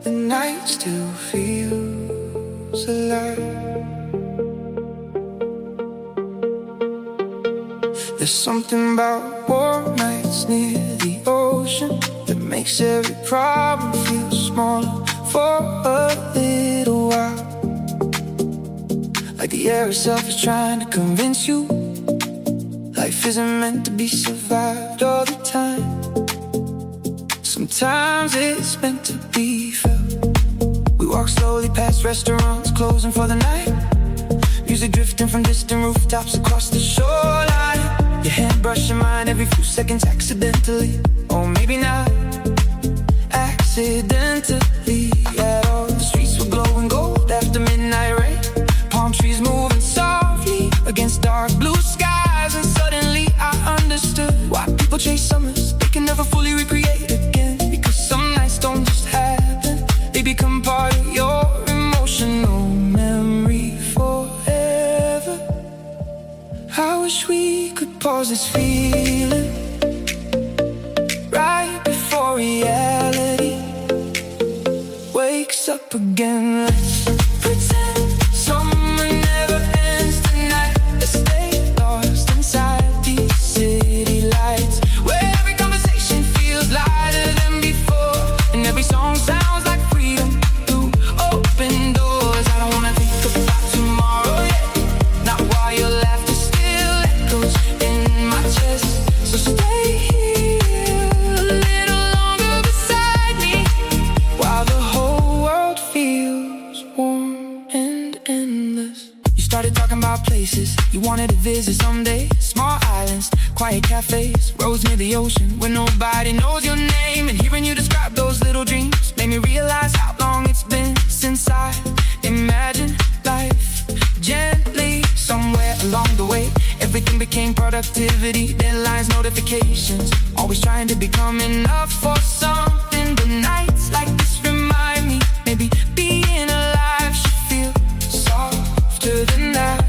the night still feels alive. There's something about warm nights near the ocean that makes every problem feel smaller for a little while. Like the air itself is trying to convince you life isn't meant to be survived all the time. Sometimes it's meant to be felt. We walk slowly past restaurants closing for the night, music drifting from distant rooftops across the shoreline. Your hand brushing mine every few seconds accidentally, or maybe not accidentally at all. The streets were glowing gold after midnight rain, palm trees moving softly against dark blue skies. And suddenly I understood why people chase summers they can never fully recreate again. Because some nights don't just happen, they become part of your emotional memory forever. I wish we could pause this feeling right before reality wakes up again. Let's pretend summer never ends tonight. Let's stay lost inside these city lights, where every conversation feels lighter than before, and every song sounds like freedom through open doors. I don't wanna think about tomorrow yet, not while your laughter still echoes in my chest. So stay here a little longer beside me, while the whole world feels warm and endless. You started talking about places you wanted to visit someday. Small islands, quiet cafes, roads near the ocean where nobody knows your name. And hearing you describe those little dreams made me realize how long it's been since I imagined life gently. Somewhere along the way, everything became productivity, deadlines, notifications, always trying to become enough for something. But nights like this remind me, maybe being alive should feel softer than that.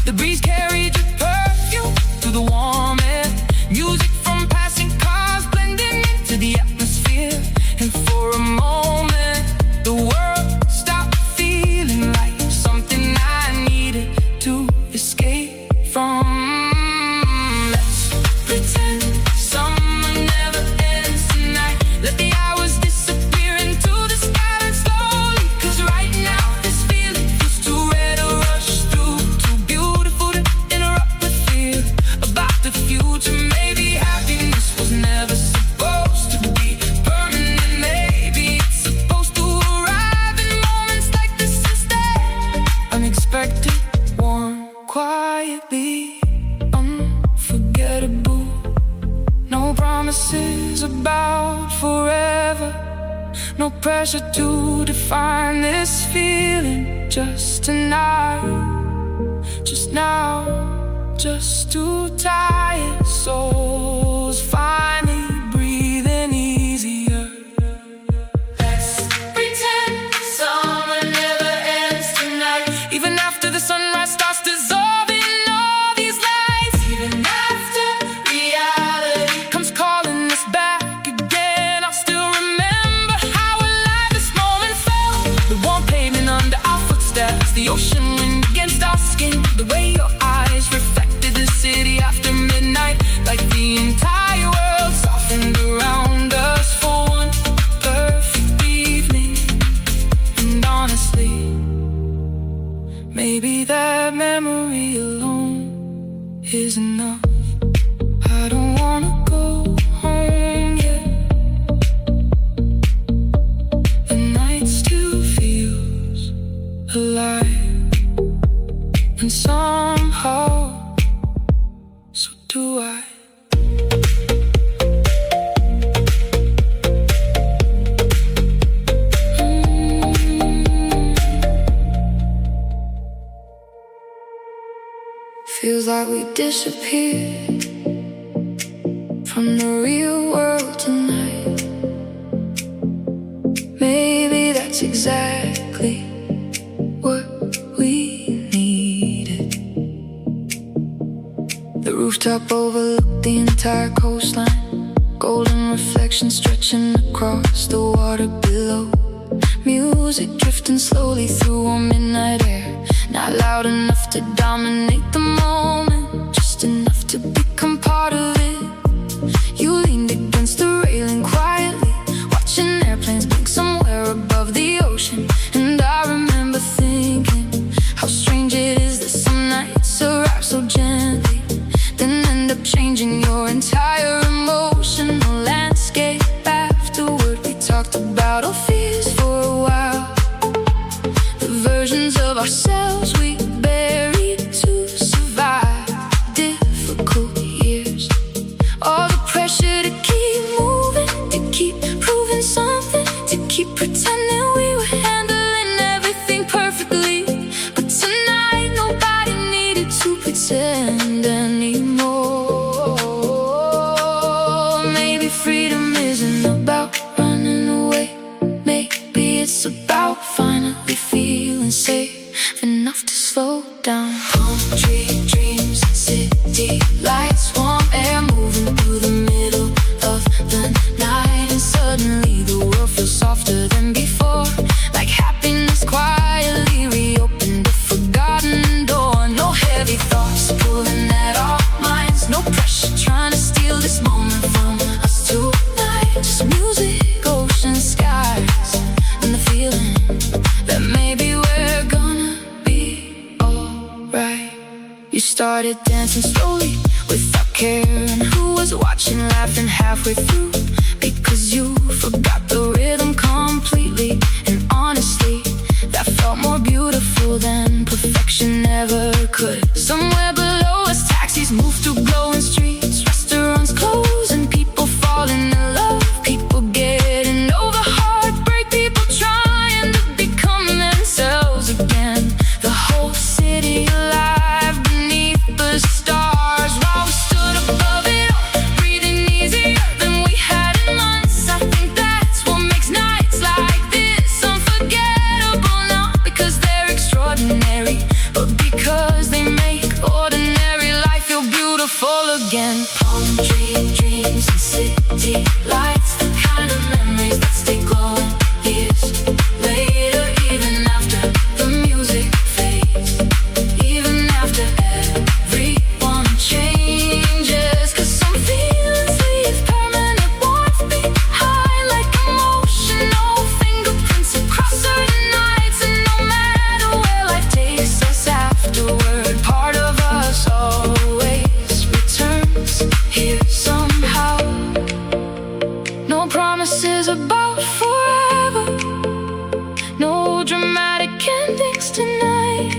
The breeze carried your perfume through the warm air, music from passing cars blending into the atmosphere. And for a moment, the world stopped feeling like something I needed to escape from. Let's pretend summer never ends tonight. Let the hours disappear into the sky slowly. Cause right now this feeling feels too rare to rush through, too beautiful to interrupt with fear about the future. Maybe happiness was never supposed to be permanent. Maybe it's supposed to arrive in moments like this instead. Unexpected, warm, quietly unforgettable. No promises about forever, no pressure to define this feeling. Just tonight, just now, just two tired souls finally breathing easier. Let's pretend summer never ends tonight, even after the sunrise starts dissolving all these lights. Even after reality comes calling us back again, I'll still remember how alive this moment felt. The warm pavement under our footsteps, the ocean wind against our skin, the way your eyes reflected the city after midnight. Like the entire world softened around us for one perfect evening. And honestly, maybe that memory alone is enough. I don't wanna go home yet. The night still feels alive, and somehow, so do I. Feels like we disappeared from the real world tonight. Maybe that's exactly what we needed. The rooftop overlooked the entire coastline, golden reflections stretching across the water below. Music drifting slowly through a midnight air, not loud enough to dominate the moment, just enough to become part of it. You leaned against the railing quietly, watching airplanes blink somewhere above the ocean. And I remember thinking how strange it is that some nights arrive so gently, then end up changing your entire emotional landscape. Afterward, we talked about our fears for a while, the versions of ourselves we buried to survive difficult years. All the pressure to keep moving, to keep proving something, to keep pretending we were handling everything perfectly. But tonight nobody needed to pretend anymore. Maybe freedom isn't about running away, maybe it's about finally feeling safe enough to slow down. Palm tree dreams and city lights, warm air moving through the middle of the night. And suddenly the world feels softer than before, like happiness quietly reopened a forgotten door. No heavy thoughts pulling at our minds, no pressure trying to steal this moment from us tonight. Just music, ocean, skies, and the feeling that maybe we're gonna be alright. You started dancing slowly without caring who was watching, laughing halfway through, because you forgot the rhythm completely. And honestly, that felt more beautiful than perfection ever could. Somewhere below us, taxis move through glowing streets, restaurants close and people falling in love, people getting over heartbreak, people trying to become themselves again. The whole city alive beneath the stars, while we stood above it all, breathing easier than we had in months. I think that's what makes nights like this unforgettable, not because they're extraordinary, but because they make ordinary life feel beautiful again. Palm tree dreams and city lights, the kind of memories that stay glowing years later, even after the music fades, even after everyone changes. 'Cause some feelings leave permanent warmth behind, like emotional fingerprints across certain nights. And no matter where life takes us afterward, part of us always returns here somehow. No promises about forever, no dramatic endings tonight,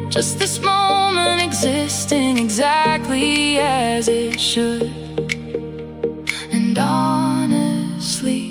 just this moment existing exactly as it should. And honestly,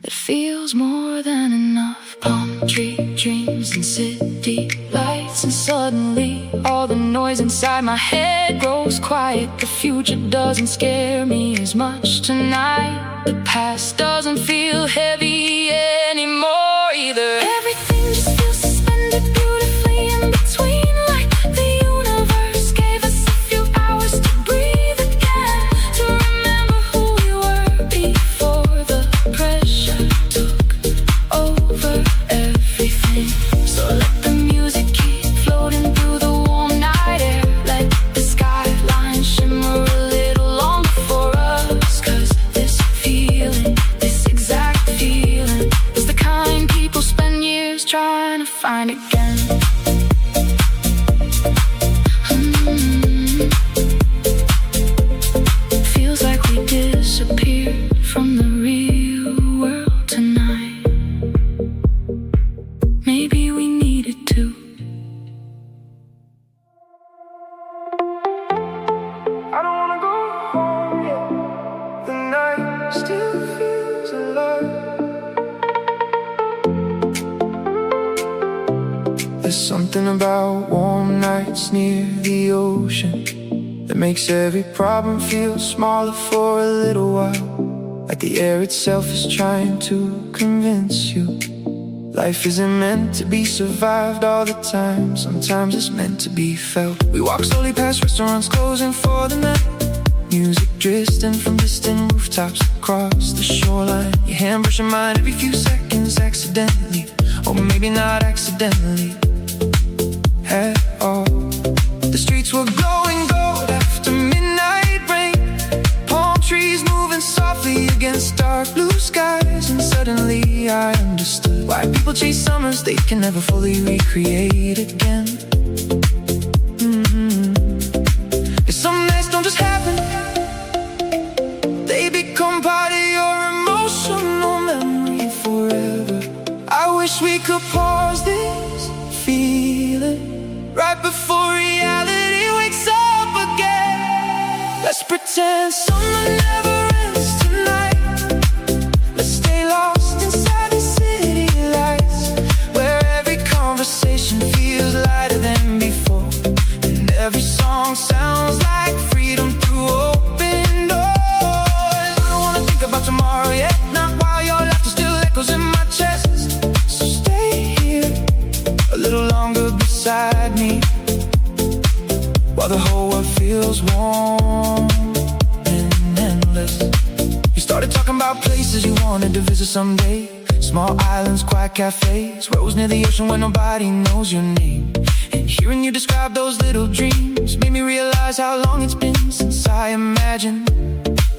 it feels more than enough. Palm tree dreams and city lights, and suddenly all the noise inside my head grows quiet. The future doesn't scare me as much tonight, the past doesn't feel heavy anymore either. Everything just feels suspended beautifully in between, like the universe gave us a few hours to breathe again, to remember who we were before the pressure took over everything. So let the music keep floating through the warm night air, let the skylines shimmer a little longer for us. 'Cause this feeling, this exact feeling, is the kind people spend years trying to find again. Feels like we disappeared from the real world tonight. Maybe we needed to. I don't wanna go home yet, the night still feels alive. There's something about warm nights near the ocean that makes every problem feel smaller for a little while, like the air itself is trying to convince you life isn't meant to be survived all the time. Sometimes it's meant to be felt. We walk slowly past restaurants closing for the night, Music drifting from distant rooftops across the shoreline. Your hand brushing mine every few seconds accidentally, or maybe not accidentally at all. The streets were glowing gold after midnight rain, palm trees moving softly against dark blue skies. And suddenly I understood why people chase summers they can never fully recreate again. Some nights don't just happen, they become part of your emotional memory forever. I wish we could pause this feeling right before reality wakes up again. Let's pretend summer never ends tonight. Let's stay lost inside the city lights, where every conversation feels lighter than before, and every song sounds like freedom through open doors. I don't wanna think about tomorrow yet, not while your laughter still echoes in my chest. So stay here a little longer beside me, while the whole world feels warm and endless. You started talking about places you wanted to visit someday, small islands, quiet cafes, roads near the ocean where nobody knows your name. And hearing you describe those little dreams made me realize how long it's been since I imagined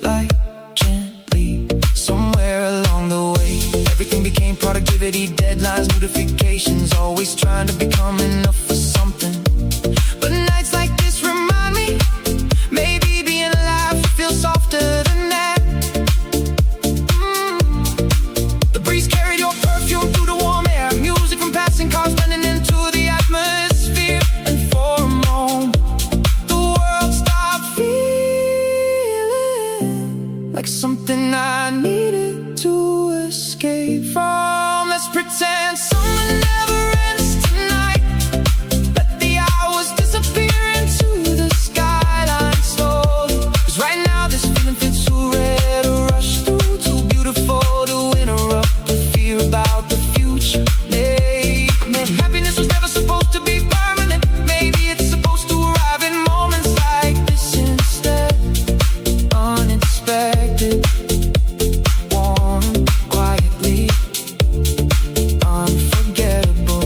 life gently. Somewhere along the way, everything became productivity, deadlines, notifications, always trying to become enough for something. But nights like this remind me, maybe being alive feels softer than that. The breeze carried your perfume through the warm air, music from passing cars blending into the atmosphere. And for a moment, the world stopped feeling like something I needed to escape from. Let's pretend summer never ends tonight. Let the hours disappear into the skyline slowly, 'cause right now this feeling feels too rare to rush through, too beautiful to interrupt the fear about the future. Happiness was never supposed to be permanent. Maybe it's supposed to arrive in moments like this instead. Unexpected, warm, quietly, unforgettable.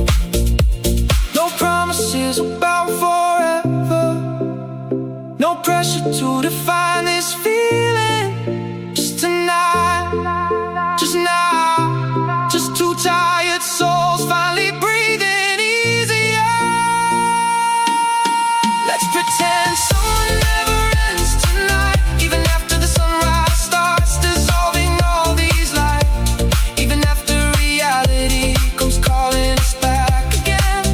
No promises about forever, no pressure to define this feeling. Just tonight, just now, just two tired souls finally breathing easier. Let's pretend summer never ends tonight, even after the sunrise starts dissolving all these lights, even after reality comes calling us back again.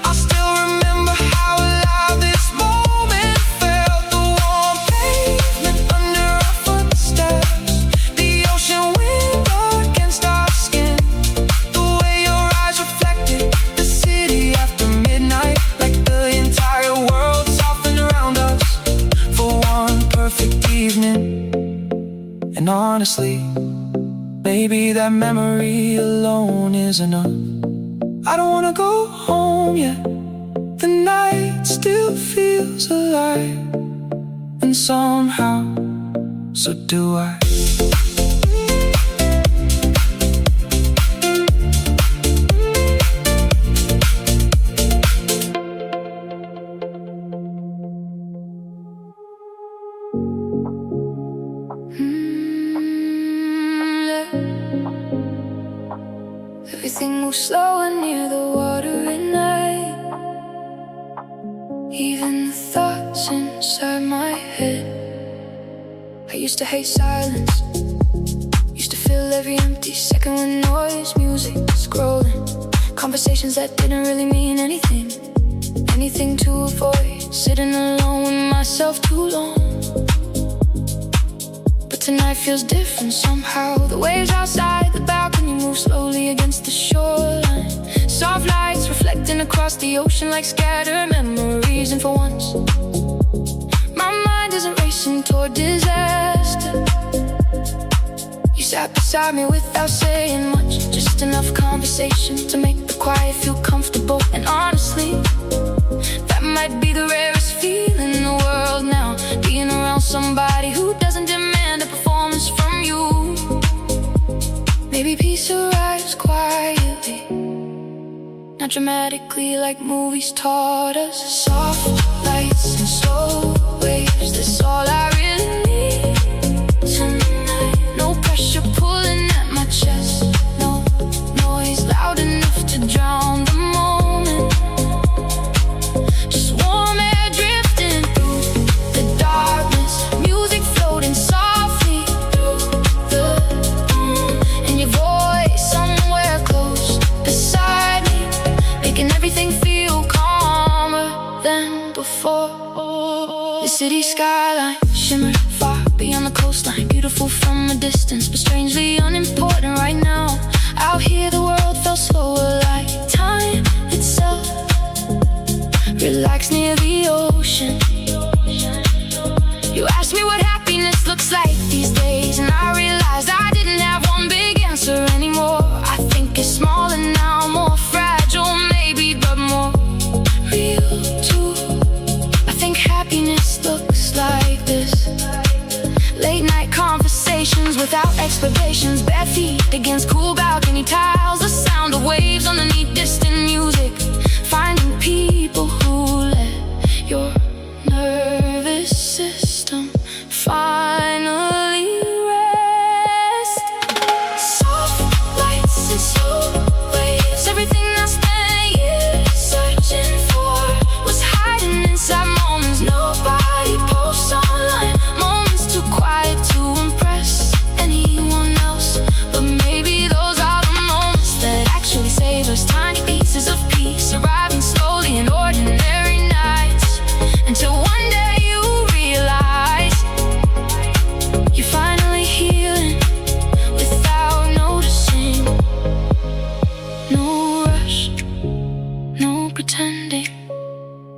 I'll still remember how alive this moment felt, the warm pavement under our footsteps, the ocean wind against our skin, the way your eyes reflected the city after midnight, like the entire world softened around us for one perfect evening. And honestly, maybe that memory alone is enough. I don't wanna go home yet, the night still feels alive, and somehow, so do I. Everything moves slower near the water at night. Even the thoughts inside my head. I used to hate silence, used to fill every empty second with noise, music, scrolling, conversations that didn't really mean anything, anything to avoid, sitting alone with myself too long. But tonight feels different somehow. The waves outside the balcony move slowly against the shoreline, soft lights reflecting across the ocean like scattered memories. And for once, my mind isn't racing toward disaster. You sat beside me without saying much, just enough conversation to make the quiet feel comfortable. And honestly, that might be the rarest feeling in the world now, being around somebody not dramatically like movies taught us. Soft lights and slow waves, that's all I really need tonight. No pressure pulling at my chest, no noise loud enough to drown the moment. Just warm air drifting through the darkness, music floating softly through the room, and your voice somewhere close beside me, making everything feel calmer than before. The city skyline shimmered far beyond the coastline, beautiful from a distance, but strangely unimportant right now. Out here the world felt slower, like time itself. Relax near the ocean. You asked me what happiness looks like these days, and I realized I didn't have one big answer anymore. I think it's smaller now, more fragile maybe, but more real too. I think happiness looks like this: late night conversations without explanations, bare feet against cool balcony tiles, the sound of waves underneath distant music, finding people who let your nervous system finally rest. Soft lights and slow waves, everything I spent years searching for was hiding inside moments nobody posts online, moments too quiet to impress anyone else. But maybe those are the moments that actually save us, tiny pieces of peace arriving slowly in ordinary nights, until one day you realize you're finally healing without noticing. No rush, no pretending,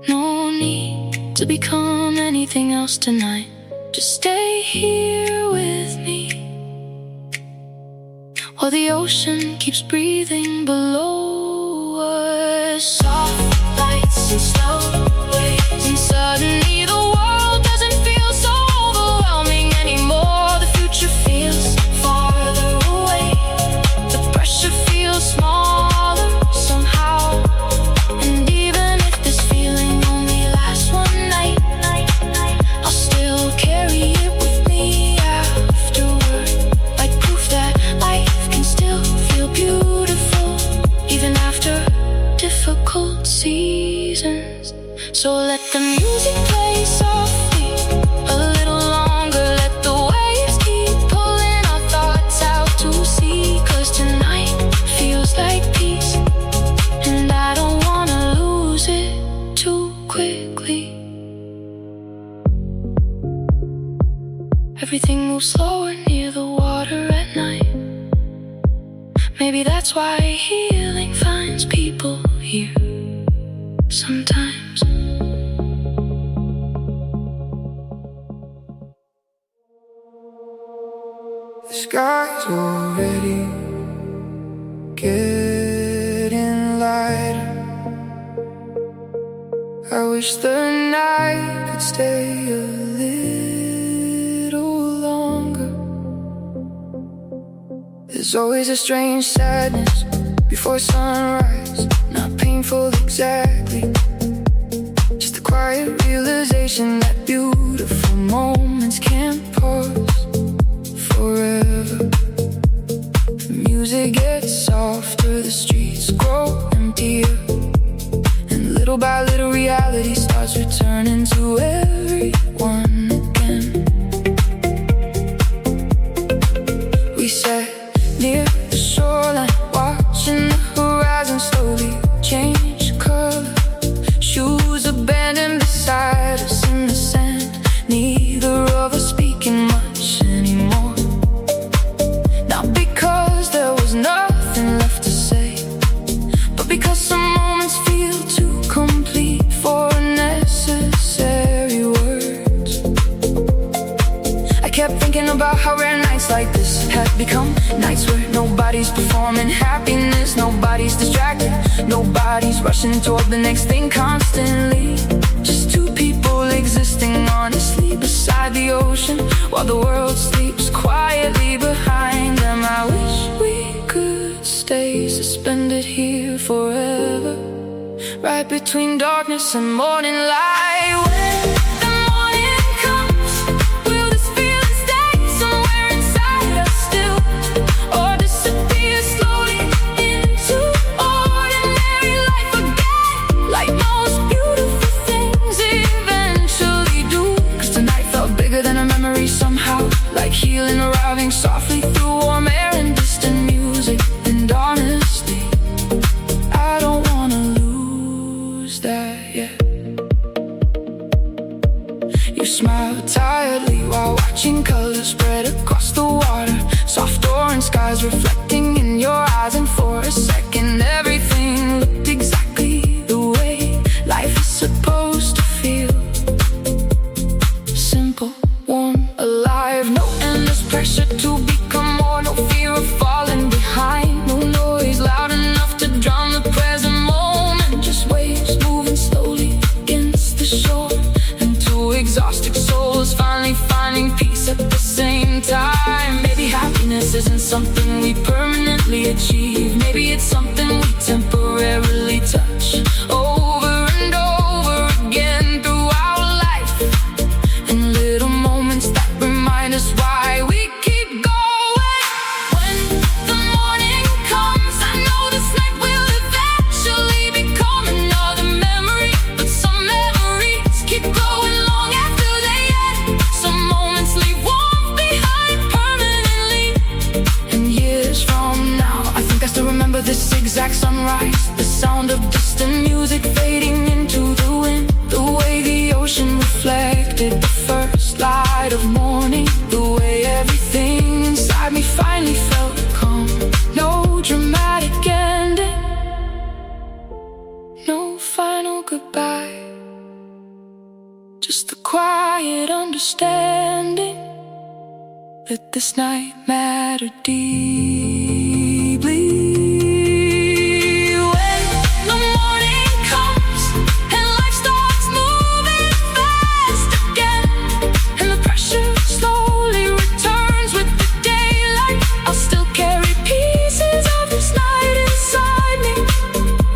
no need to become anything else tonight. Just stay here with me while the ocean keeps breathing below us. Soft lights and slow waves, and suddenly the world doesn't feel so overwhelming anymore. The future feels farther away, the pressure feels smaller somehow. And even if this feeling only lasts one night, I'll still carry it with me afterward, like proof that life can still feel beautiful even after difficult seasons. So let the music play softly a little longer, let the waves keep pulling our thoughts out to sea, 'cause tonight feels like peace, and I don't wanna lose it too quickly. Everything moves slower near the water at night. Maybe that's why healing finds people here sometimes. The sky's already getting lighter. I wish the night could stay a little longer. There's always a strange sadness before sunrise, not painful exactly, just a quiet realization that beautiful moments can't pause forever. The music gets softer, the streets grow emptier, and little by little reality starts returning to everyone again. We sat near the shoreline, watching the horizon slowly change color. Shoes abandoned beside us in the sand, neither of us speaking much anymore. Not because there was nothing left to say, but because some moments feel too complete for necessary words. I kept thinking about how rare nights like this had become, nights where nobody's performing happiness, nobody's distracted, nobody's rushing toward the next thing constantly. Just two people existing honestly beside the ocean, while the world sleeps quietly behind them. I wish we could stay suspended here forever. right between darkness and morning light. When the morning comes, will this feeling stay somewhere inside us still, or disappear slowly into ordinary life again, like most beautiful things eventually do? 'Cause tonight felt bigger than a memory somehow, like healing arriving softly through warm air and distant music. And honestly, I don't wanna lose that yet. You smile tiredly while watching colors spread across the water, soft orange skies reflecting in your eyes. And for a second everything looked exactly the way life is supposed to feel. Simple, warm, alive, no endless pressure to become more, no fear of falling behind, no noise loud enough to drown the present moment. Just waves moving slowly against the shore, and two exhausted souls finally finding peace at the same time. Maybe happiness isn't something we permanently achieve. Maybe it's something we temporarily touch over and over again throughout life, and little moments that remind us why we keep going. When the morning comes, I know this night will eventually become another memory, but some memories keep growing long after they end. Some moments leave warmth behind permanently, and years from now I think I still remember this exact sunrise, the sound of distant music fading into the wind, the way the ocean reflected the first light of morning, the way everything inside me finally felt calm. No dramatic ending, no final goodbye, just the quiet understanding that this night mattered deeply. When the morning comes and life starts moving fast again, and the pressure slowly returns with the daylight, I'll still carry pieces of this night inside me.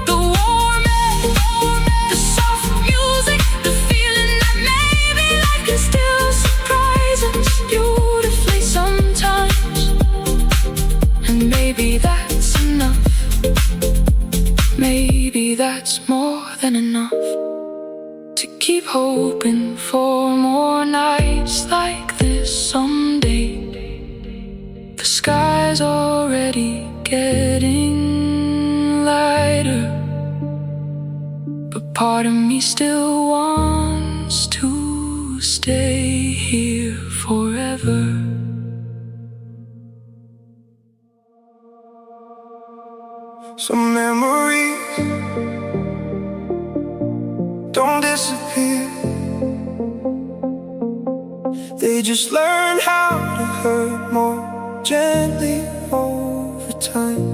The warm air, the soft music, the feeling that maybe life can still surprise us beautifully sometimes. And maybe that's enough, maybe that's more than enough to keep hoping for more nights like this someday. The sky's already getting lighter, but part of me still wants to stay here forever. Some memories don't disappear, they just learn how to hurt more gently over time.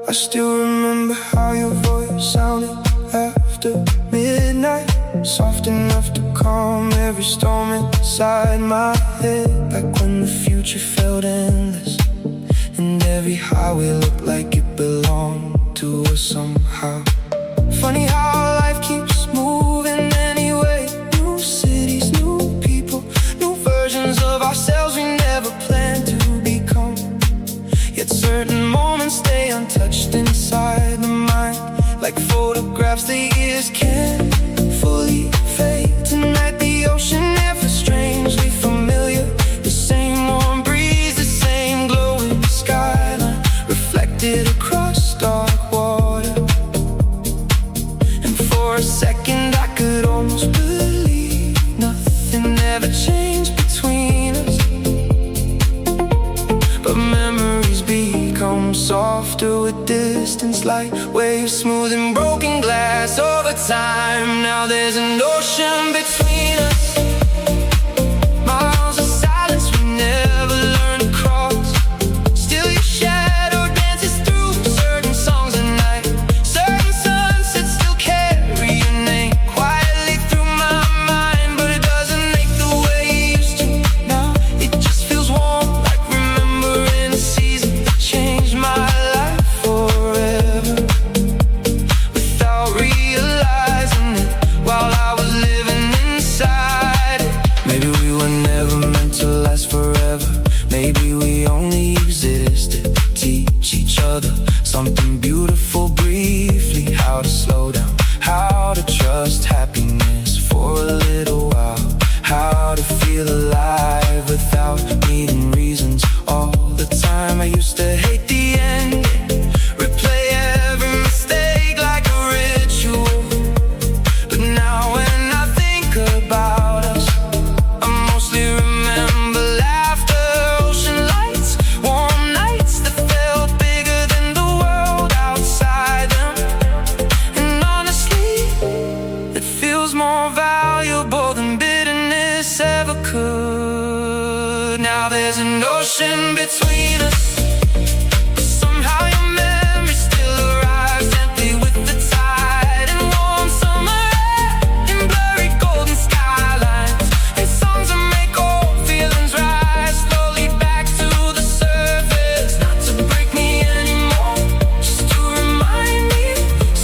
I still remember how your voice sounded after midnight, soft enough to calm every storm inside my head. Like when the future felt endless, and every highway looked like it belonged to us somehow. Funny how life keeps moving anyway. New cities, new people, new versions of ourselves we never planned to become. Yet certain moments stay untouched inside the mind, like photographs the years can't fully fade. Tonight the ocean air feels strangely familiar, the same warm breeze, the same glowing skyline reflected across dark water. And for a second I could almost believe nothing ever changed between us. But memories become softer with distance, like waves smoothing broken glass over time. Now there's an ocean between us, miles of silence we never learned to cross. Still your shadow dances through certain songs at night, certain sunsets still carry your name quietly through my mind. But it doesn't make the way it used to now, it just feels warm, like remembering a season that changed my life forever. just happiness for a little while. How to feel alive without needing reasons all the time. I used to hate the end, replay every mistake like a ritual. But now when I think about us, I mostly remember laughter, ocean lights, warm nights that felt bigger than the world outside them. And honestly, it feels more valuable than bitterness ever could. Now there's an ocean between us, but somehow your memory still arrives gently with the tide. And warm summer air and blurry golden skylines, and songs that make old feelings rise slowly back to the surface. Not to break me anymore, just to remind me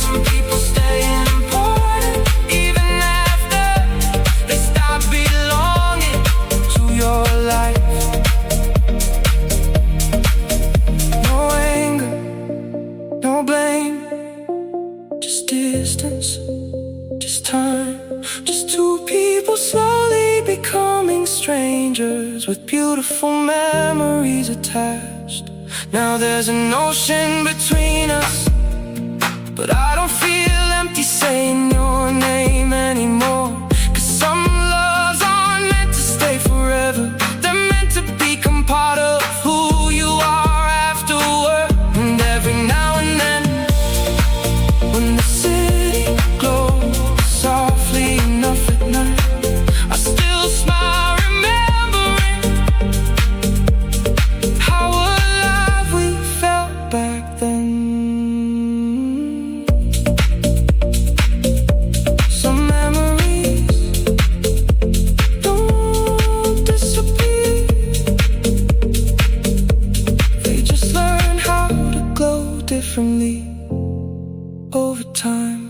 some people stay important even after they stop belonging to your life. No anger, no blame, just distance, just time. Just two people slowly becoming strangers with beautiful memories attached. Now there's an ocean between us, but I don't feel empty saying your name anymore. 'Cause some loves aren't meant to stay forever, they're meant to become part of who you are afterward. And every now and then, when the city glows softly enough at night, I still smile remembering how alive we felt back then. Some memories don't disappear, they just learn how to glow differently over time.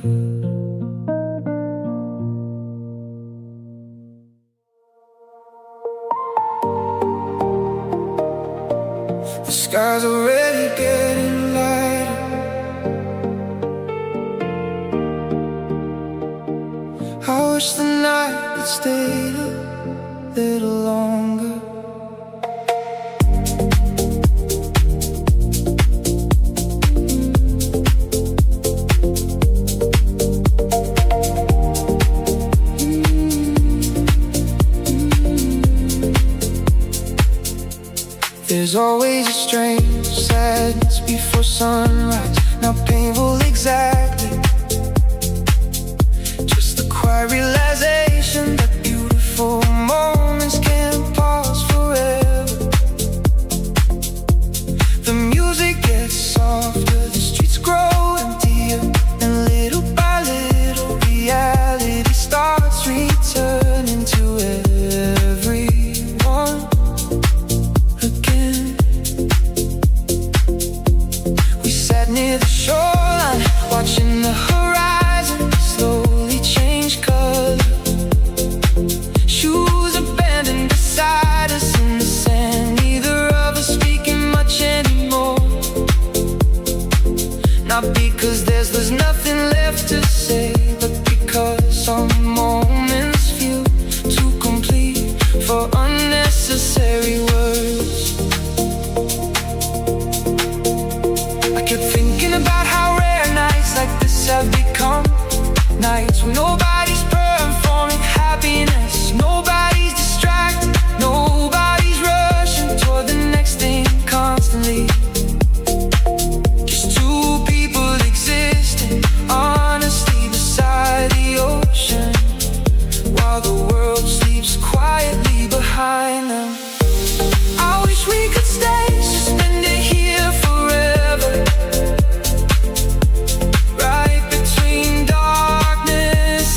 The sky's already getting lighter, I wish the night could stay a little longer. There's always a strange sadness before sunrise, not painful exactly, just the quiet realization that beautiful moments can't pause forever. The music gets softer, the streets grow emptier, and little by little reality starts returning to everyone again. We sat near the shoreline, watching the horizon slowly change color. Shoes abandoned beside us in the sand, neither of us speaking much anymore. Not because there's nothing left to say, but because some moments feel too complete for unnecessary words. I kept thinking about how rare nights like this have become, nights when nobody's performing happiness, nobody's distracted, nobody's rushing toward the next thing constantly. Just two people existing honestly beside the ocean, while the world sleeps quietly behind them. I wish we could stay suspended here forever, right between darkness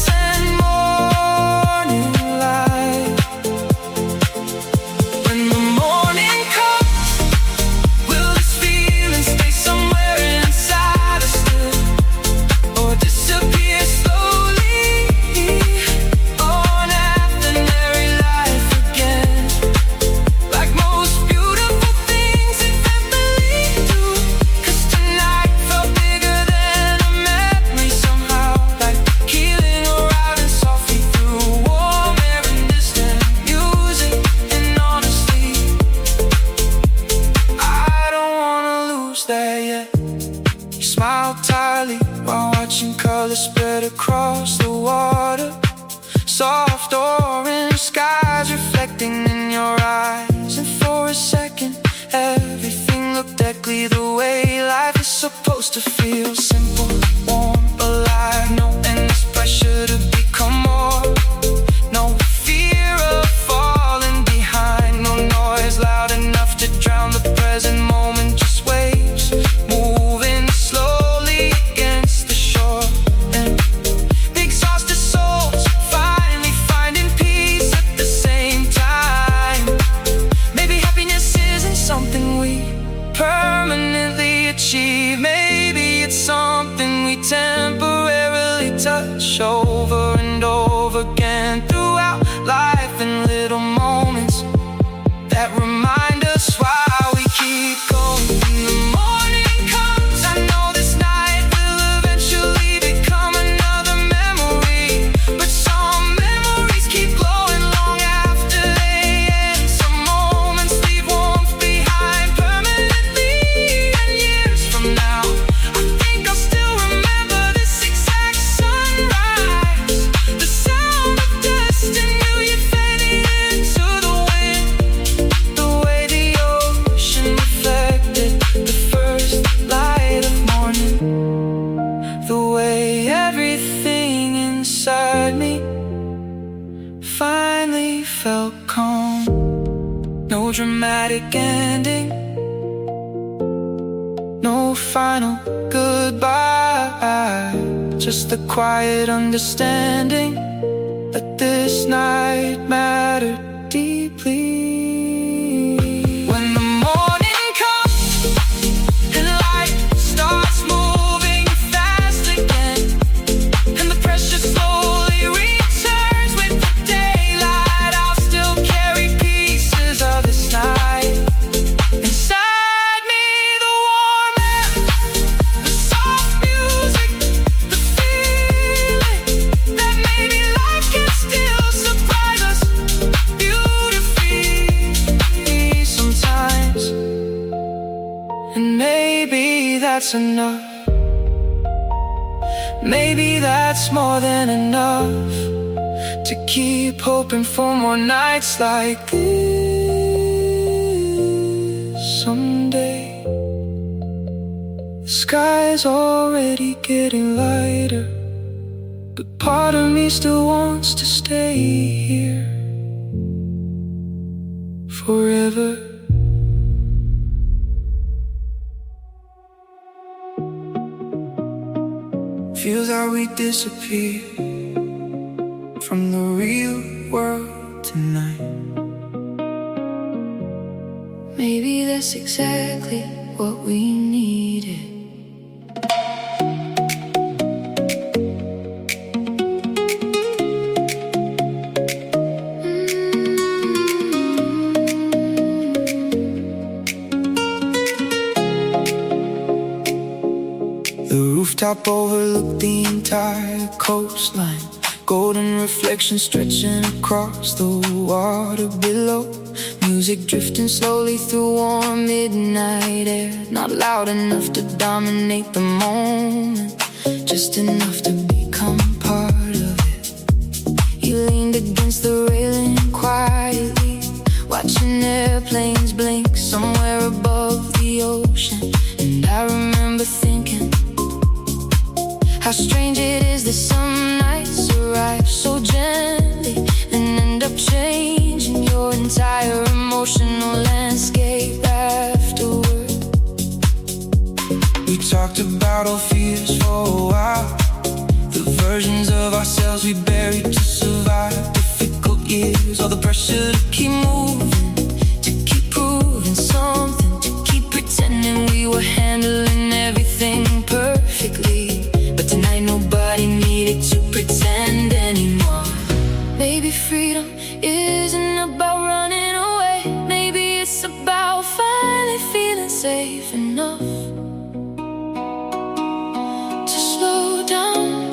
supposed to feel simple, warm, alive. No endless pressure to become more. No fear of falling behind. No noise loud enough to drown the present moment. Just waves moving slowly against the shore. And exhausted souls finally finding peace at the same time. Maybe happiness isn't something we permanently achieve. Maybe it's something we temporarily touch over and over again throughout life, in little moments that remind us why we keep going. When the morning comes, I know this night will eventually become another memory. But some memories keep glowing long after they end. Some moments leave warmth behind permanently. And years from now, I think I'll still remember this exact sunrise. The sound of dust and you fading into the wind. The way the ocean reflected the first light of morning. The way everything inside me finally felt calm. No dramatic ending, no final goodbye. Just the quiet understanding that this night mattered deeply. When the morning comes and light starts moving fast again, and the pressure slowly returns with the daylight, I'll still carry pieces of this night inside me. The warm air, the soft music, the feeling that maybe life can still surprise us beautifully sometimes. And maybe that's enough. Maybe that's more than enough to keep hoping for more nights like this. Someday the sky's already getting lighter, but part of me still wants to stay here forever. Feels like we disappear from the real world tonight. Maybe that's exactly what we needed. The rooftop overlooked the entire coastline. Golden reflection stretching across the water below. Music drifting slowly through warm midnight air. Not loud enough to dominate the moment, just enough to become part of it. He leaned against the railing quietly, watching airplanes blink somewhere above the ocean. And I remember thinking how strange it is that some nights arrive so gently and end up changing your entire emotional landscape afterward. We talked about our fears for a while, the versions of ourselves we buried to survive difficult years. All the pressure to keep moving, to keep proving something, to keep pretending we were handling everything perfectly. But tonight nobody needed to pretend anymore. Maybe freedom isn't about running away. Maybe it's about finally feeling safe enough to slow down.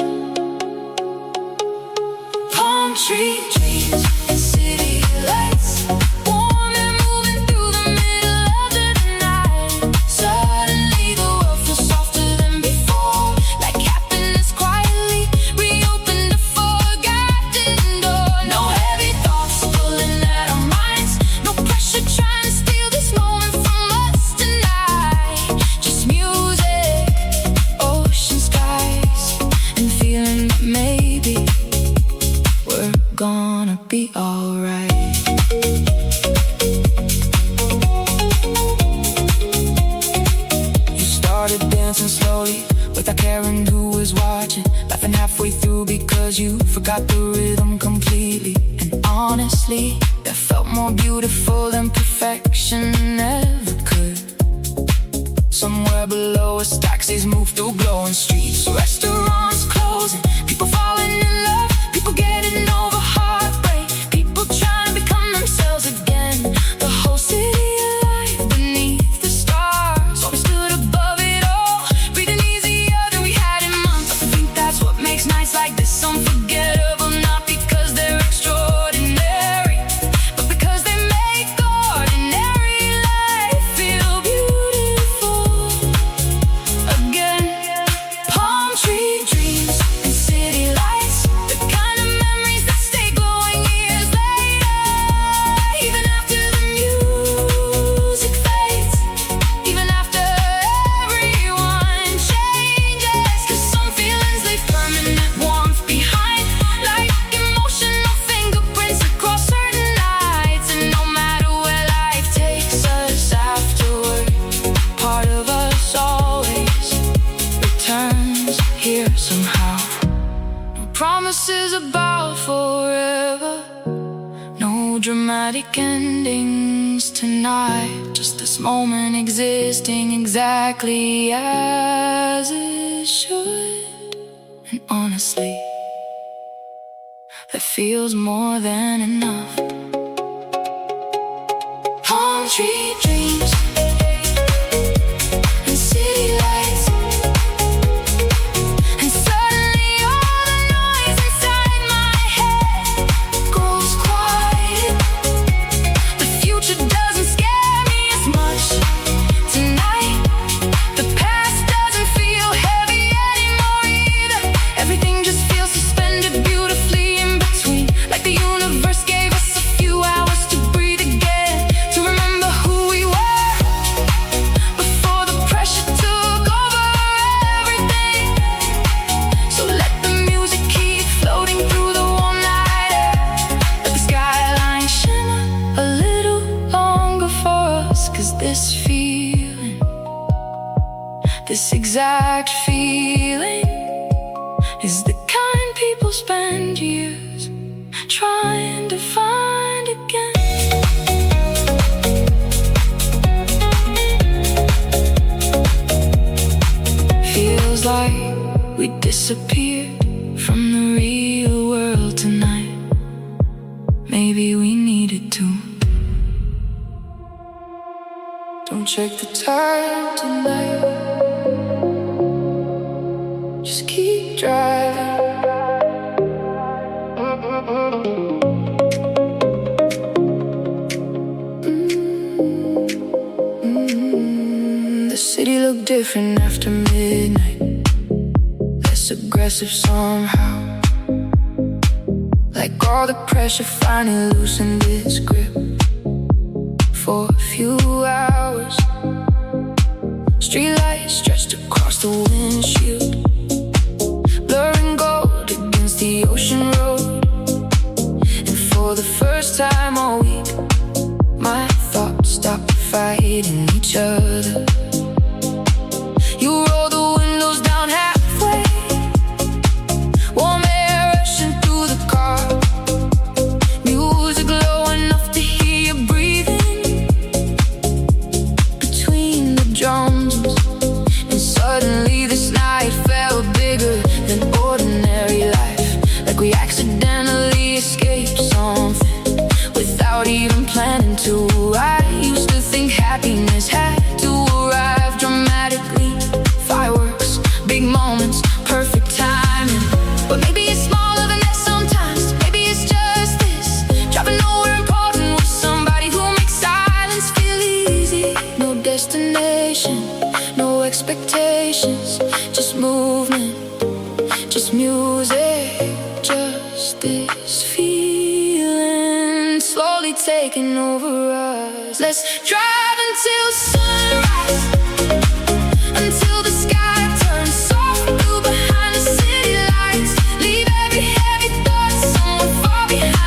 Palm tree dreams and city lights, warm and moving through the middle of the night. Suddenly the world feels softer than before, like happiness quietly reopened a forgotten door. No heavy thoughts pulling at our minds, no pressure trying to steal this moment from us tonight. Just music gonna be alright. You started dancing slowly without caring who was watching, laughing halfway through because you forgot the rhythm completely. And honestly, that felt more beautiful than perfection ever could. Somewhere below us, taxis move through glowing streets, restaurants closing, people falling in love, people getting over heartbreak, people trying to become themselves again. The whole city alive beneath the stars, while we stood above it all, breathing easier than we had in months. I think that's what makes nights like this unforgettable, not because they're extraordinary, but because they make ordinary life feel beautiful again. Palm tree dreams and city lights, the kind of memories that stay glowing years later, even after the music fades, even after everyone changes. 'Cause some feelings leave permanent warmth behind, like emotional fingerprints across certain nights. And no matter where life takes us afterward, part of us always returns here somehow. No promises about forever, no dramatic endings tonight, just this moment existing exactly as it should. And honestly, that feels more than enough. Palm tree dreams and city lights, and suddenly all the noise inside my head grows quiet. The future doesn't scare me as much tonight. The past doesn't feel heavy anymore either. Everything just feels suspended beautifully in between, like the universe gave us a few hours to breathe again, to remember who we were before the pressure took over everything. So let the music keep floating through the warm night air, let the skylines shimmer a little longer for us. 'Cause this feeling, this exact feeling, is the kind people spend years trying to find again. Feels like we disappeared from the real world tonight. Maybe we needed to. Don't check the time tonight, just keep driving. The city looked different after midnight, less aggressive somehow, like all the pressure finally loosened its grip. For a few hours, streetlights stretched across the windshield, blurring gold against the ocean road. And for the first time all week, my thoughts stopped fighting each other. You roll the windows down halfway, warm air rushing through the car, music low enough to hear you breathing between the drums. And suddenly this night felt bigger than ordinary life, like we accidentally escaped something without even planning to. I used to think happiness had to arrive dramatically, fireworks, big moments, perfect timing. But maybe it's smaller than that sometimes. Maybe it's just this, driving nowhere important with somebody who makes silence feel easy. No destination, no expectations, just movement, just music, just this feeling slowly taking over us. Let's drive until sunrise, until the sky turns soft blue behind the city lights. Leave every heavy thought somewhere far behind.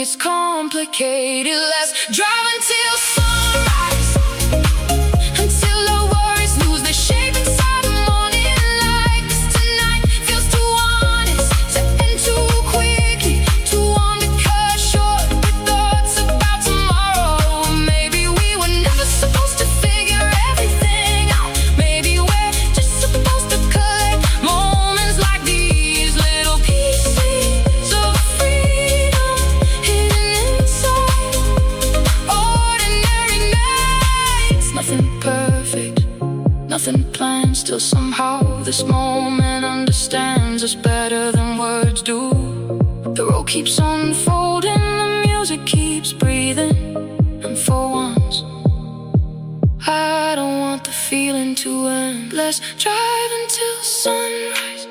it's complicated. Let's drive until sunrise, until our worries lose their shape inside the morning light. 'Cause tonight feels too honest to end too quickly, too warm to cut short with thoughts about tomorrow. Maybe we were never supposed to figure everything out. Maybe we're just supposed to collect moments like these, little pieces of freedom hidden inside ordinary nights. Nothing perfect, nothing planned, still somehow this moment understands us better than words do. The road keeps unfolding, the music keeps breathing, and for once I don't want the feeling to end. Let's drive until sunrise,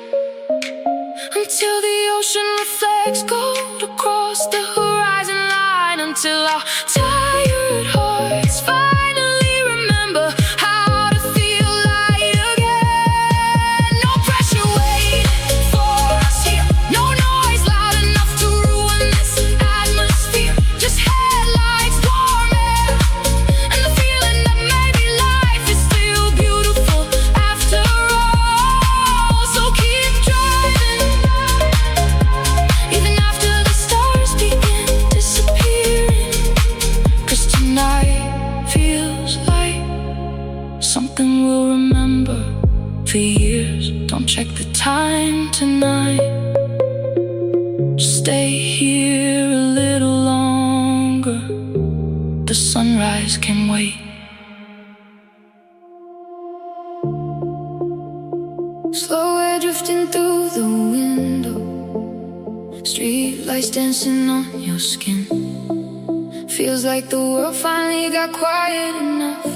until the ocean reflects gold across the horizon line, until our tired hearts finally remember how to feel light again. No pressure waiting for us here, no noise loud enough to ruin this atmosphere. Just headlights, warm air, and the feeling that maybe life is still beautiful after all. So keep driving, even after the stars begin disappearing. 'Cause tonight feels like something we'll remember for years. Don't check the time tonight, just stay here a little longer. The sunrise can wait. Slow air drifting through the window, street lights dancing on your skin. Feels like the world finally got quiet enough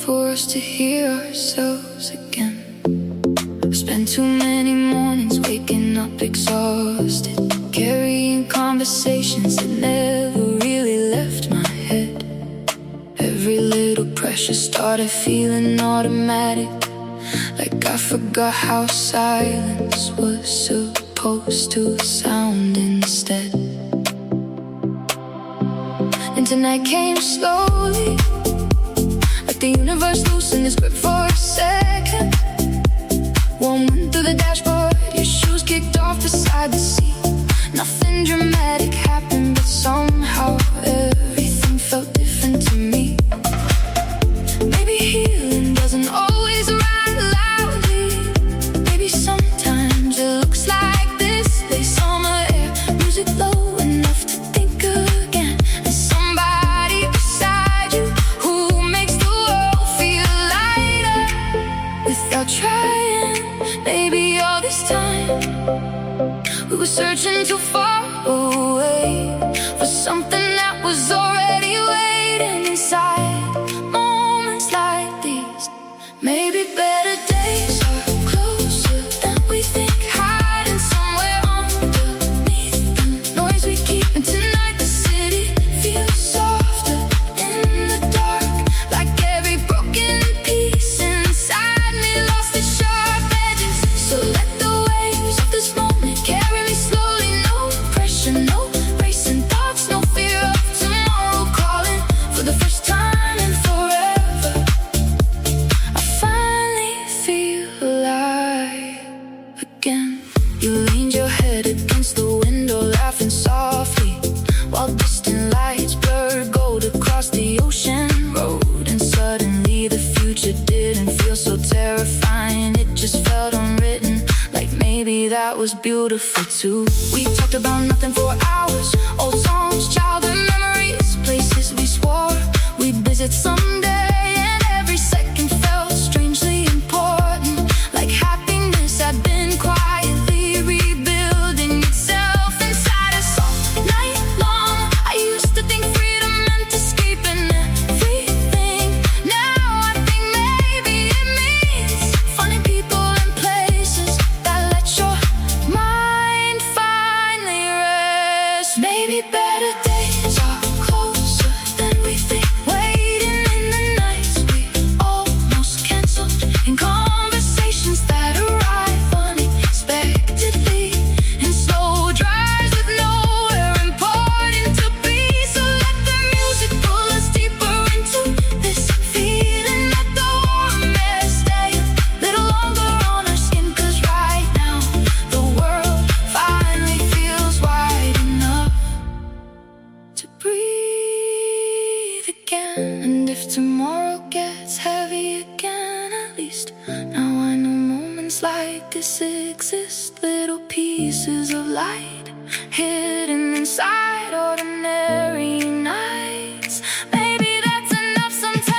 for us to hear ourselves again. I've spent too many mornings waking up exhausted, carrying conversations that never really left my head. Every little pressure started feeling automatic, like I forgot how silence was supposed to sound instead. And tonight came slowly, like the universe loosened its grip for a second. Warm wind through the dashboard, your shoes kicked off beside the seat. Nothing dramatic happened, but somehow everything felt different to me. Maybe healing doesn't always arrive loudly. Maybe sometimes it looks like this. Late summer air, music low enough to think again, and somebody beside you who makes the world feel lighter without trying. Maybe all this time we were searching too far away for something that was already waiting inside. Moments like these, maybe better days are closer than we think, hiding somewhere underneath the noise we keep. And tonight the city feels softer in the dark, like every broken piece inside me lost its sharp edges. So let the waves of this moment carry me slowly. No pressure, no racing thoughts, no fear of tomorrow. Calling for the first time in forever, I finally feel alive again. You leaned your head against the window, laughing softly, while distant lights blurred gold across the ocean road. And suddenly the future didn't feel so terrifying, it just felt unwritten, like maybe that was beautiful too. We talked about nothing for hours, old songs, childhood memories, places we swore we'd visit someday. And every second felt strangely important, like happiness had been quietly rebuilding itself inside us all night long. I used to think freedom meant escaping everything. Now I think maybe it means finding people and places that let your mind finally rest. Maybe better days are closer than we think, waiting in the tomorrow gets heavy again. At least now I know moments like this exist. Little pieces of light hidden inside ordinary nights. Maybe that's enough sometimes.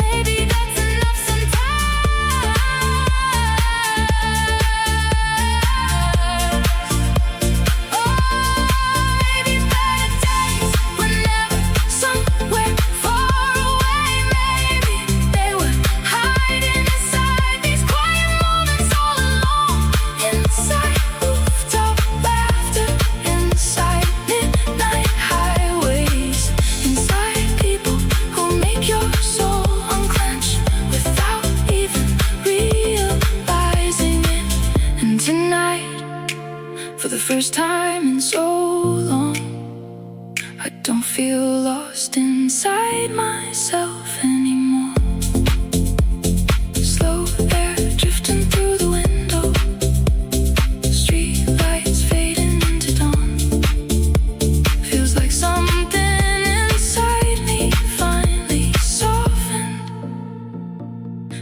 Maybe that's enough sometimes. Oh, maybe better days were never somewhere far away. Maybe they were hiding inside these quiet moments all alone. Inside rooftop laughter, inside midnight highways, inside people who make your soul unclench without even realizing it. And tonight, for the first time in so long, I don't feel lost inside myself anymore. Slow air drifting through the window, street lights fading into dawn. Feels like something inside me finally softened.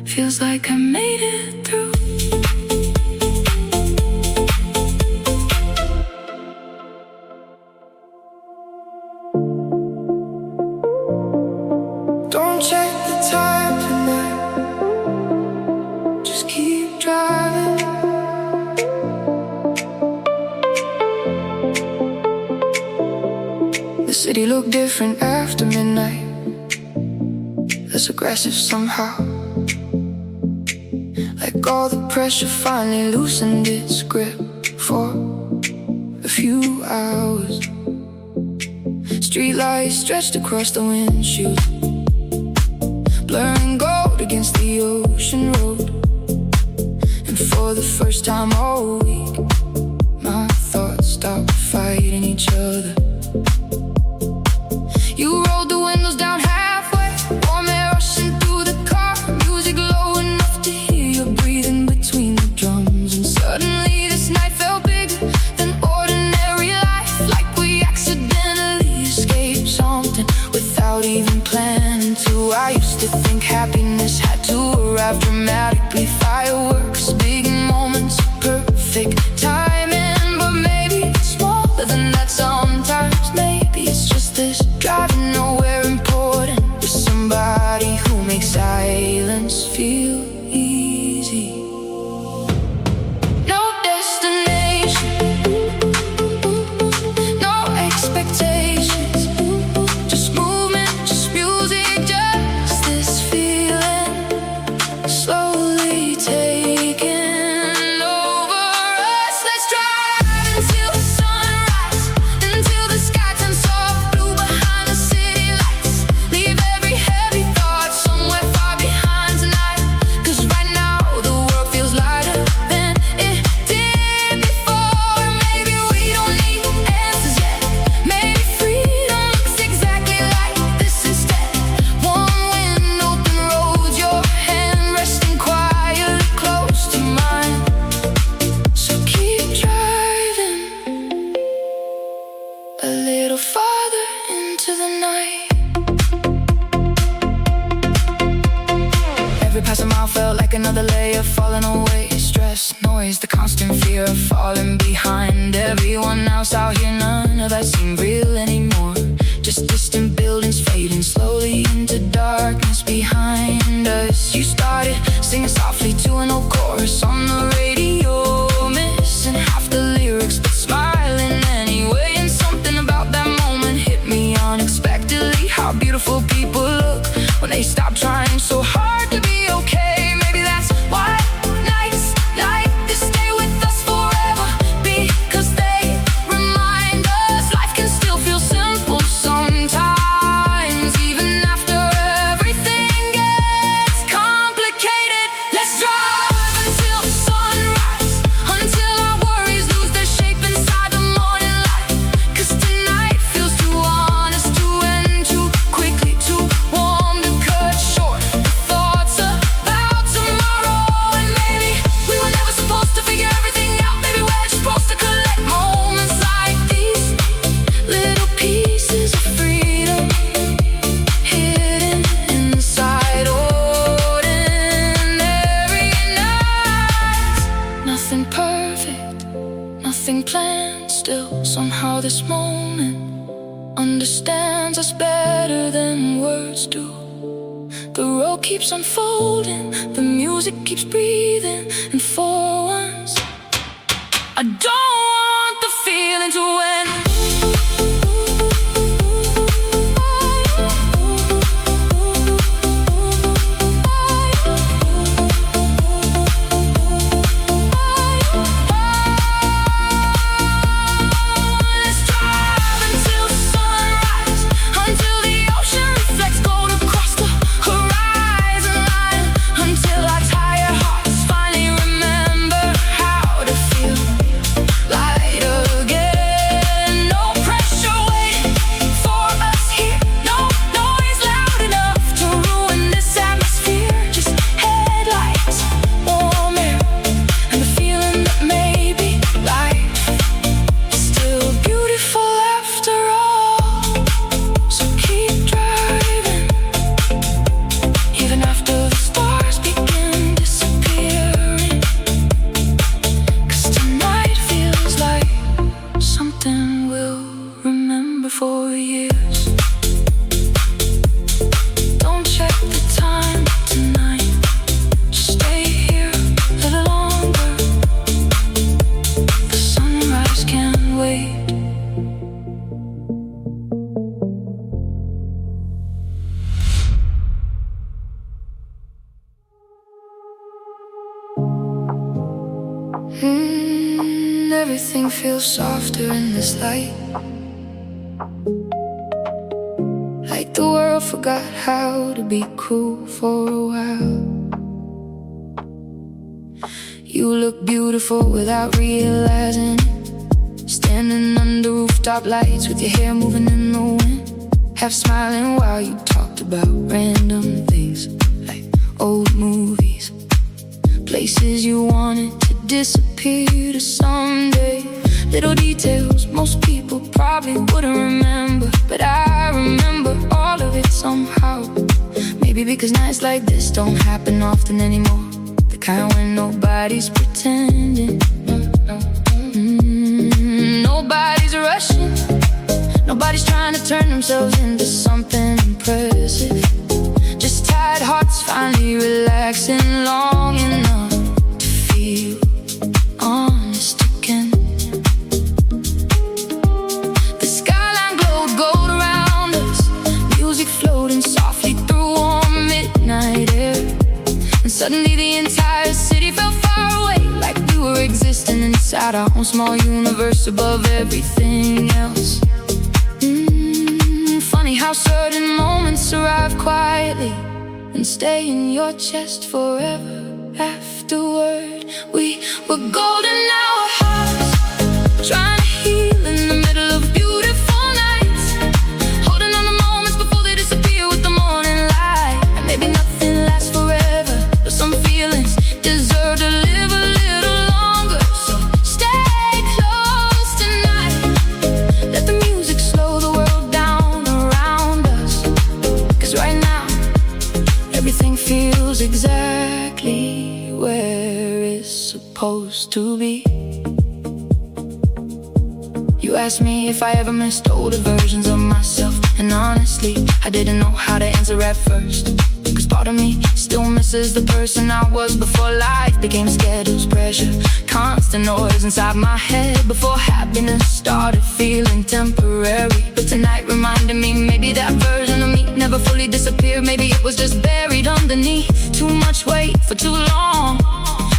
Feels like I made it through. Don't check the time tonight, just keep driving. The city looked different after midnight, less aggressive somehow. Like all the pressure finally loosened its grip for a few hours. Streetlights stretched across the windshield, blurring gold against the ocean road. And for the first time all week, my thoughts stopped fighting each other. You rolled the windows down halfway, warm air rushing through the car, music low enough to hear your breathing between the drums. And suddenly this night felt bigger than ordinary life, like we accidentally escaped something without even planning to. I used to think happiness had to arrive dramatically, fireworks, big moments, perfect timing. But maybe it's smaller than that sometimes. Maybe it's just this driving nowhere important with somebody who makes silence feel easy. No destination, no expectations, just movement, just music, just this feeling slowly taking over us. Let's drive until the sunrise, until the sky turns soft blue behind the city lights. Leave every heavy thought somewhere far behind tonight. 'Cause right now the world feels lighter than it did before. Maybe we don't need answers yet. Maybe freedom looks exactly like this instead. One wind, open roads, your hand resting quietly close to mine. So keep driving a little farther into the night. Every passing mile felt like another layer falling away. Stress, noise, the constant fear of falling behind everyone else out here. None of that seemed real anymore. Just distant buildings fading slowly into darkness behind us. You started singing softly to an old chorus on the radio, missing half the lyrics but smiling anyway. And something about that moment hit me unexpectedly. How beautiful people look when they stop trying so hard to be okay. Maybe that's why nights like this stay with us forever, because they remind us life can still feel simple sometimes, even after everything gets complicated. Let's drive until the sunrise, until our worries lose their shape inside the morning light. 'Cause tonight feels too honest to end too quickly, too warm to cut short. still, somehow this moment understands us better than words do. The road keeps unfolding, the music keeps breathing, and for once I don't want the feeling to end. For years, don't check the time tonight. Just stay here a little longer. The sunrise can't wait. Everything feels softer in this light. Like the world forgot how to be cruel for a while. You look beautiful without realizing it. Standing under rooftop lights with your hair moving in the wind, half smiling while you talked about random things like old movies, places you wanted to disappear to someday. Little details most people probably wouldn't remember, but I remember all of it somehow. Maybe because nights like this don't happen often anymore, the kind when nobody's pretending. Nobody's rushing, nobody's trying to turn themselves into something impressive. Just tired hearts finally relaxing long enough to feel honest again. The skyline glowed gold around us, music floating softly through warm midnight air. And suddenly the entire city felt far away, like we were existing inside our own small universe above everything else. Funny how certain moments arrive quietly and stay in your chest forever afterward. We were golden hour hearts, trying to heal in the middle of beautiful nights, holding on to moments before they disappear with the morning light. And maybe nothing lasts forever, but some feelings deserve to live a little longer. So stay close tonight, let the music slow the world down around us. 'Cause right now everything feels exactly where it's supposed to be. You asked me if I ever missed older versions of myself, and honestly, I didn't know how to answer at first. 'Cause part of me still misses the person I was before life became schedules, pressure, constant noise inside my head, before happiness started feeling temporary. But tonight reminded me maybe that version of me never fully disappeared. Maybe it was just buried underneath too much weight for too long.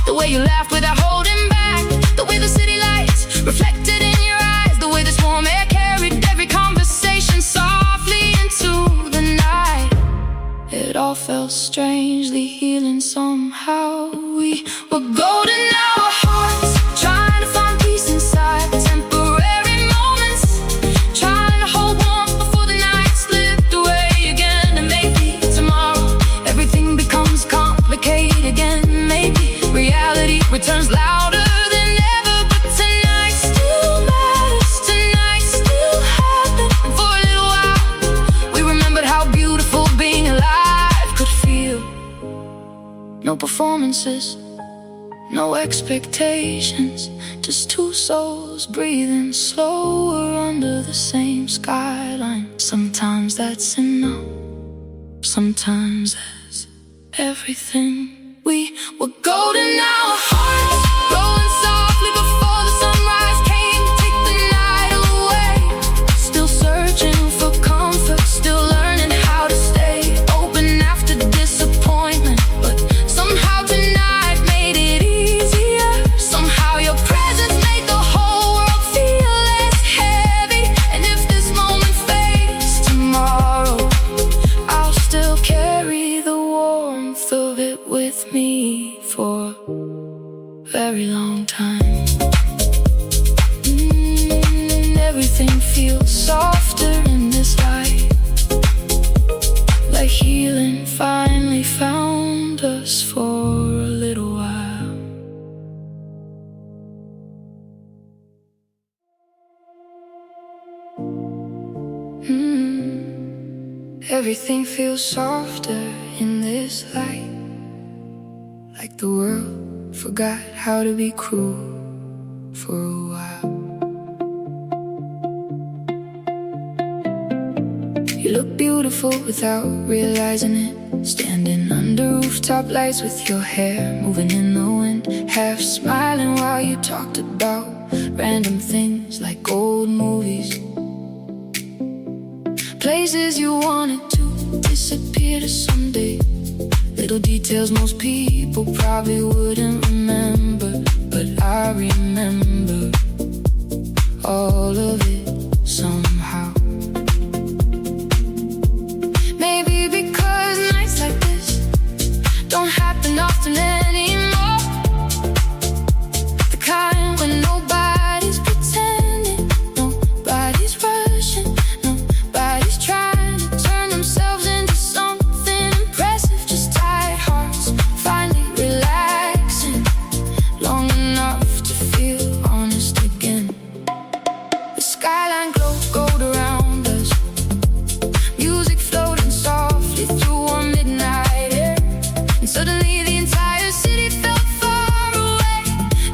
The way you laughed without holding back, the way the city lights reflected in your eyes, the way this warm air carried every conversation softly into the night. It all felt strangely healing somehow. We were golden hour hearts, trying to find peace inside temporary moments, trying to hold warmth before the night slipped away again. And maybe tomorrow everything becomes complicated again. Maybe reality returns louder than ever, but tonight still matters, tonight still happened. And for a little while we remembered how beautiful being alive could feel. No performances, no expectations, just two souls breathing slower under the same skyline. Sometimes that's enough, sometimes that's everything. We were golden, now our hearts rolling softly before the sunrise came to take the night away. Still searching for comfort, still learning how to stay open after disappointment. But somehow tonight made it easier. Somehow your presence made the whole world feel less heavy. And if this moment fades tomorrow, I'll still carry the warmth of it with me for a very long time. Everything feels softer in this light, like healing finally found us for a little while. Everything feels softer in this light, like the world forgot how to be cruel for a while. You look beautiful without realizing it, standing under rooftop lights with your hair moving in the wind, half smiling while you talked about random things like old movies, places you wanted to disappear to someday. Little details most people probably wouldn't remember, but I remember all of it somehow. Maybe because nights like this don't happen often anymore. The kind when nobody's pretending, nobody's rushing, nobody's trying to turn themselves into something impressive. Just tired hearts finally relaxing long enough to feel honest again. The skyline glow gold around us, music floating softly through our midnight air. And suddenly the entire city felt far away,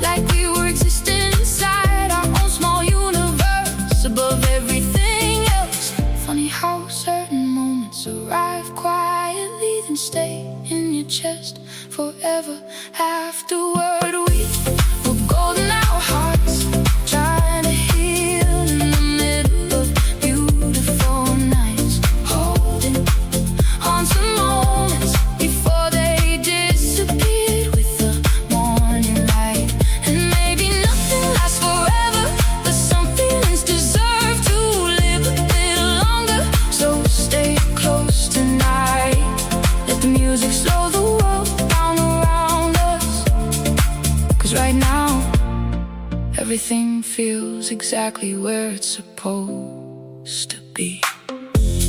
like we were existing inside our own small universe, above everything else. Funny how certain moments arrive quietly, then stay in your chest forever afterward. We were golden, our hearts trying to heal in the middle of beautiful nights, holding on to moments before they disappeared with the morning light. And maybe nothing lasts forever, but some feelings deserve to live a little longer. So stay close tonight, let the music slow the world down around us. 'Cause right now everything feels exactly where it's supposed to be.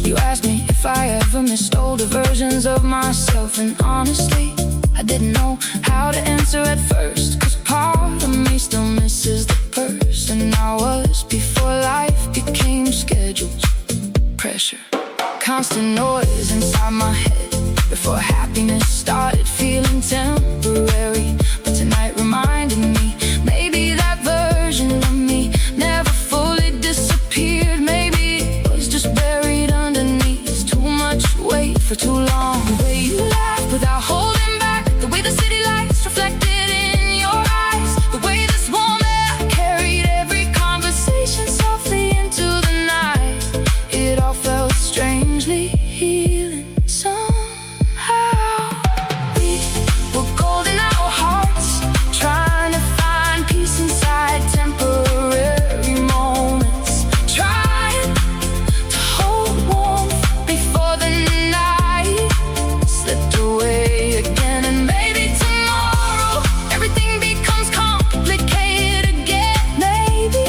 You asked me if I ever missed older versions of myself, and honestly, I didn't know how to answer at first. 'Cause part of me still misses the person I was before life became schedules, pressure, constant noise inside my head, before happiness started feeling temporary. But tonight reminded me, maybe that version of me never fully disappeared. Maybe it was just buried underneath too much weight for too long. The way you laughed without holding back, the way the city lights reflected in your eyes, the way this warm air carried every conversation softly into the night. It all felt strangely healing somehow. We were golden, our hearts trying to find peace inside temporary moments, trying to hold warmth before the night slipped away again. And maybe tomorrow everything becomes complicated again. Maybe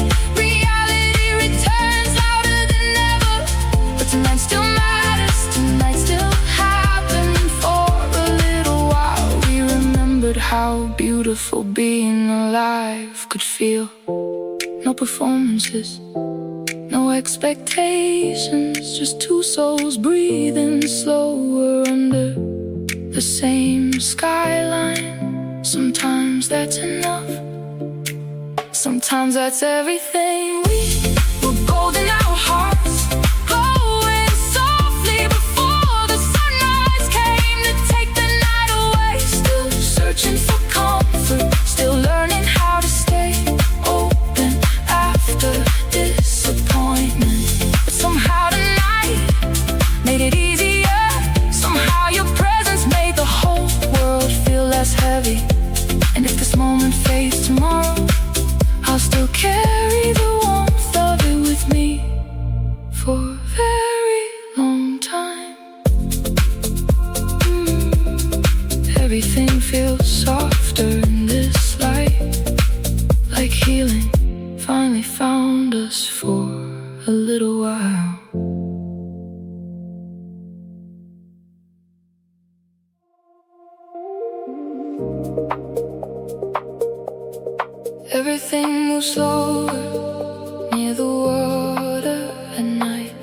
reality returns louder than ever, but tonight still matters. Tonight still happened for a little while. We remembered how beautiful being alive could feel. No performances, no expectations, just two souls breathing slower under the same skyline. Sometimes that's enough, sometimes Sometimes that's everything. We were golden, our hearts glowing softly before the sunrise came to take the night away. Still searching for comfort, still learning how to stay open after disappointment. But somehow tonight made it easier. Somehow your presence made the whole world feel less heavy. And if this moment fades tomorrow, I'll still carry the warmth of it with me for a very long time. Everything feels softer in this light, like healing finally found us for a little while. Everything moves slower near the water at night.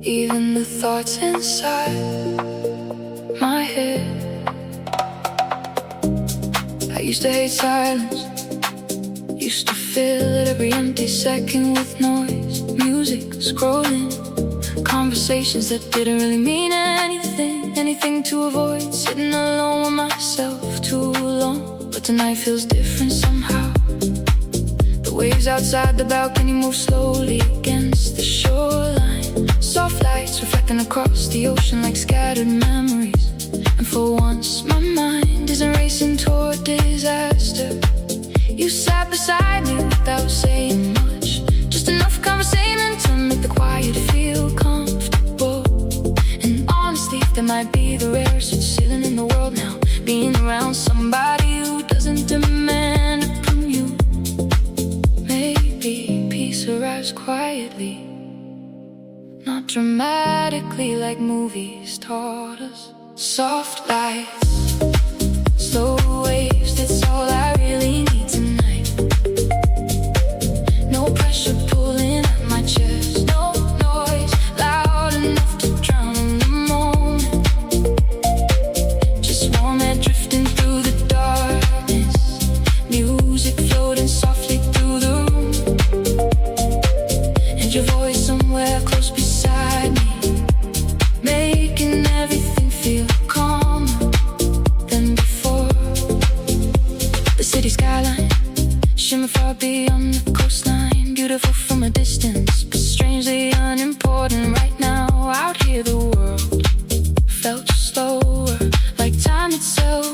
Even the thoughts inside my head. I used to hate silence, used to fill it every empty second with noise. Music, scrolling, conversations that didn't really mean anything. Anything to avoid sitting alone with myself too long. But tonight feels different somehow. The waves outside the balcony move slowly against the shoreline. Soft lights reflecting across the ocean like scattered memories. And for once my mind isn't racing toward disaster. You sat beside me without saying much, just enough conversation to make the quiet feel comfortable. And honestly, that might be the rarest feeling in the world now, being around somebody who doesn't demand it from you. Maybe peace arrives quietly, not dramatically like movies taught us. Soft lights, slow waves, that's all I really need tonight. No pressure pulling at my chest, no noise loud enough to drown in the moment. Just warm air drifting through the darkness, music floating softly through the room, and your voice somewhere close beside me, making everything feel calmer than before. The city skyline shimmer far beyond the coastline, beautiful from a distance, but strangely unimportant right now. Out here the world felt slower, like time itself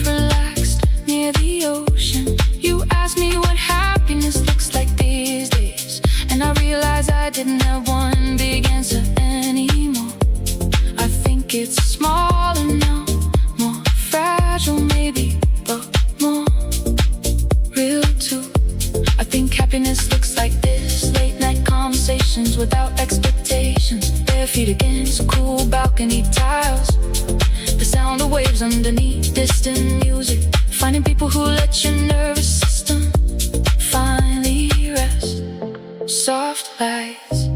relaxed near the ocean. You asked me what happiness looks like these days, and I realized I didn't have one big answer anymore. I think it's smaller now, more fragile maybe, but more real too. I think happiness looks like this, late night conversations without expectations, bare feet against cool balcony tiles, the sound of waves underneath distant music, finding people who let your nervous system finally rest. Soft lights,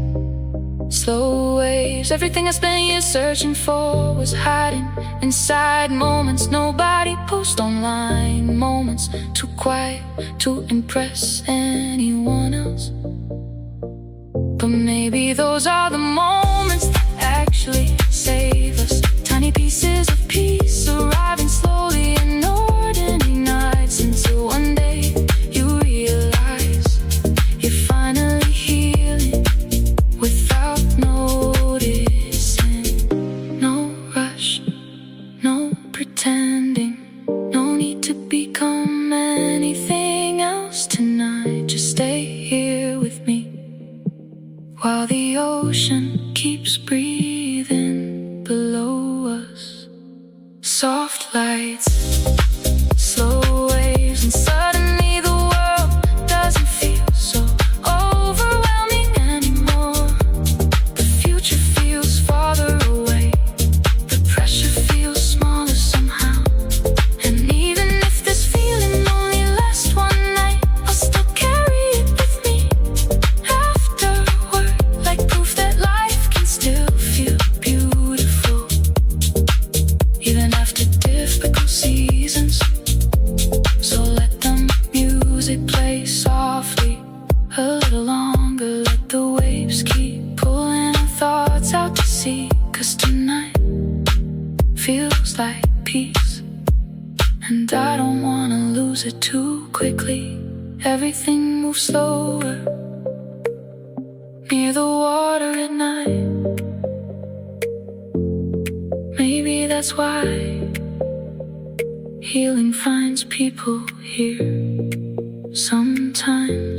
slow waves, everything I spent years searching for was hiding inside moments nobody posts online, moments too quiet to impress anyone else. But maybe those are the moments that actually save us, tiny pieces of peace arriving slowly in ordinary nights, until one day you realize you're finally healing without noticing. No rush, no pretending, no need to become anything else tonight. Just stay here with me while the ocean keeps breathing below us. Soft lights, slow waves, and suddenly the world doesn't feel so overwhelming anymore. The future feels farther away, the pressure feels smaller somehow. And even if this feeling only lasts one night, I'll still carry it with me afterward, like proof that life can still feel beautiful. a little longer, let the waves keep pulling our thoughts out to sea. 'Cause tonight feels like peace, and I don't wanna lose it too quickly. Everything moves slower near the water at night. Maybe that's why healing finds people here sometimes.